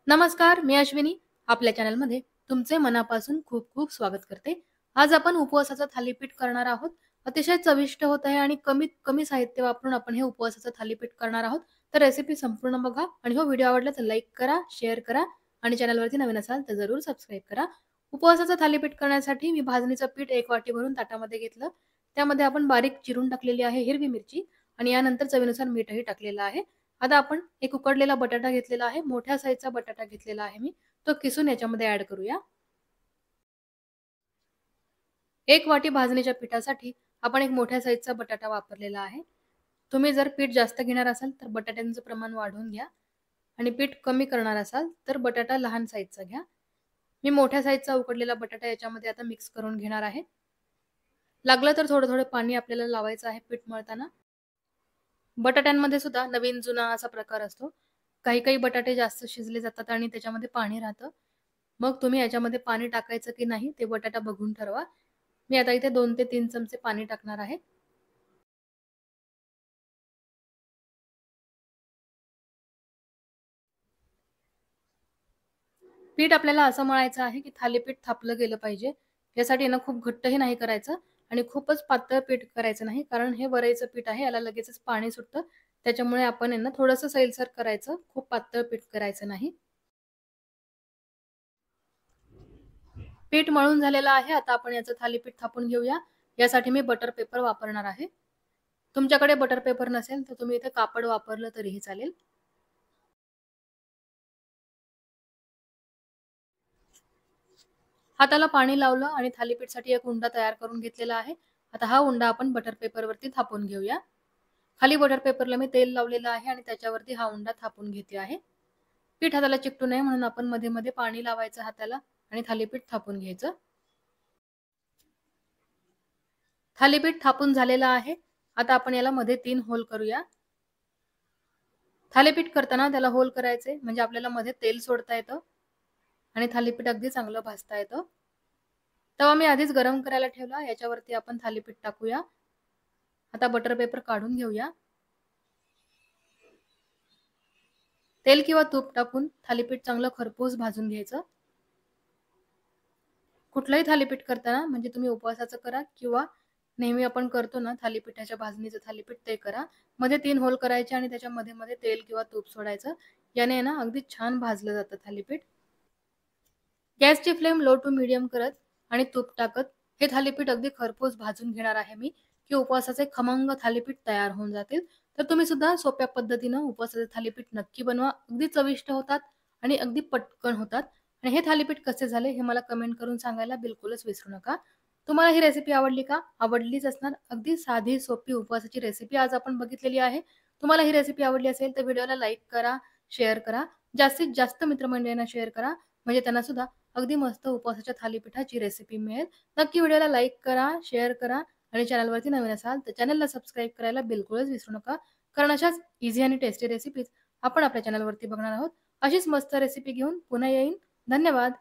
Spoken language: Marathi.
नमस्कार, मी अश्विनी. आपल्या चॅनलमध्ये तुमचे मनापासून खूप खूप स्वागत करते. आज आपण उपवासाचं थालीपीठ करणार आहोत. अतिशय चविष्ट होत आहे आणि कमीत कमी साहित्य वापरून आपण हे उपवासाचं थालीपीठ करणार आहोत. तर रेसिपी संपूर्ण बघा आणि हो व्हिडिओ आवडला तर लाईक करा, शेअर करा आणि चॅनलवरती नवीन असाल तर जरूर सबस्क्राईब करा. उपवासाचं थालीपीठ करण्यासाठी मी भाजणीचं पीठ 1 वाटी भरून ताटामध्ये घेतलं. त्यामध्ये आपण बारीक चिरून टाकलेली आहे हिरवी मिरची आणि यानंतर चवीनुसार मीठही टाकलेलं आहे. आता आपण एक उकडलेला बटाटा घेतलेला आहे. मोठ्या साईजचा बटाटा घेतलेला आहे मी. तो किसून याच्यामध्ये ॲड करूया. 1 वाटी भाजणीच्या पिठासाठी आपण एक मोठ्या साईजचा बटाटा वापरलेला आहे. तुम्ही जर पीठ जास्त घेणार असाल तर बटाट्यांचं प्रमाण वाढवून घ्या आणि पीठ कमी करणार असाल तर बटाटा लहान साईजचा घ्या. मी मोठ्या साईजचा उकडलेला बटाटा याच्यामध्ये आता मिक्स करून घेणार आहे. लागलं तर थोडं-थोडं पाणी आपल्याला लावायचं आहे पीठ मळताना. बटाट्यांमध्ये सुद्धा नवीन जुना असा प्रकार असतो. काही-काही बटाटे जास्त शिजले जातात आणि त्याच्यामध्ये पाणी राहतं. मग तुम्ही याच्यामध्ये पाणी टाकायचं की नाही ते बटाटा बघून ठरवा. मी आता इथे 2 ते 3 चमचे पाणी टाकणार आहे. पीठ आपल्याला असं मळायचं आहे की थालीपीठ थापलं गेलं पाहिजे. यासाठी ना खूप घट्टही नाही करायचं आणि खूपच पातळ पीठ करायचं नाही. कारण हे वरईचं पीठ आहे, याला लगेचच पाणी सुटतं. त्याच्यामुळे आपण आहे ना थोडंसं सैलसर करायचं, खूप पातळ पीठ करायचं नाही. पीठ मळून झालेलं आहे. आता आपण याचं थालीपीठ थापून घेऊया. यासाठी मी बटर पेपर वापरणार आहे. तुमच्याकडे बटर पेपर नसेल तर तुम्ही इथे कापड वापरलं तरीही चालेल. हाताला पाणी लावलं आणि थालीपीठसाठी एक उंडा तयार करून घेतलेला आहे. आता हा उंडा आपण बटर पेपरवरती थापून घेऊया. खाली बटर पेपरला मी तेल लावलेलं आहे आणि त्याच्यावरती हा उंडा थापून घेते आहे. पीठ हाताला चिकटू नये म्हणून आपण मध्ये-मध्ये पाणी लावायचं हाताला आणि थालीपीठ थापून घ्यायचं. थालीपीठ थापून झालेलं आहे. आता आपण याला मध्ये 3 होल करूया. थालीपीठ करताना त्याला होल करायचे म्हणजे आपल्याला मध्ये तेल सोडता येतं आणि थालीपीठ अगदी चांगलं भाजता येतं. तवा मी आधीच गरम करायला ठेवला. याच्यावरती आपण थालीपीठ टाकूया. आता बटर पेपर काढून घेऊया. तेल किंवा तूप टाकून थालीपीठ चांगलं खरपूस भाजून घ्यायचं. कुठलंही थालीपीठ करताना म्हणजे तुम्ही उपवासाचं करा किंवा नेहमी आपण करतो ना थालीपीठाच्या भाजणीचं थालीपीठ ते करा. मध्ये 3 होल करायचे आणि त्याच्या मध्ये-मध्ये तेल किंवा तूप सोडायचं. याने ना अगदी छान भाजलं जातं थालीपीठ. गॅसची फ्लेम लो टू मीडियम करत आणि तूप टाकत हे थालीपीठ अगदी खरपूस भाजून घेणार आहे मी, की उपवासाचे खमंग थालीपीठ तयार होऊन जातील. तर तुम्ही सुद्धा सोप्या पद्धतीनं उपवासाचे थालीपीठ नक्की बनवा. अगदी चविष्ट होतात आणि अगदी पटकन होतात. आणि हे थालीपीठ कसे झाले हे मला कमेंट करून सांगायला बिलकुलच विसरू नका. तुम्हाला ही रेसिपी आवडली का? आवडलीच असणार. अगदी साधी सोपी उपवासाची रेसिपी आज आपण बघितलेली आहे. तुम्हाला ही रेसिपी आवडली असेल तर व्हिडिओला लाईक करा, शेअर करा. जास्तीत जास्त मित्रमंडळींना शेअर करा म्हणजे त्यांना सुद्धा अगदी मस्त उपवासाच्या थालीपीठाची रेसिपी मिळेल. नक्की व्हिडिओला लाईक करा, शेअर करा आणि चॅनलवरती नवीन असाल तर चॅनलला सबस्क्राईब करायला बिलकुलच विसरू नका. कारण अशाच ईझी आणि टेस्टी रेसिपीज आपण आपल्या चॅनलवरती बघणार आहोत. अशीच मस्त रेसिपी घेऊन पुन्हा येईन. धन्यवाद.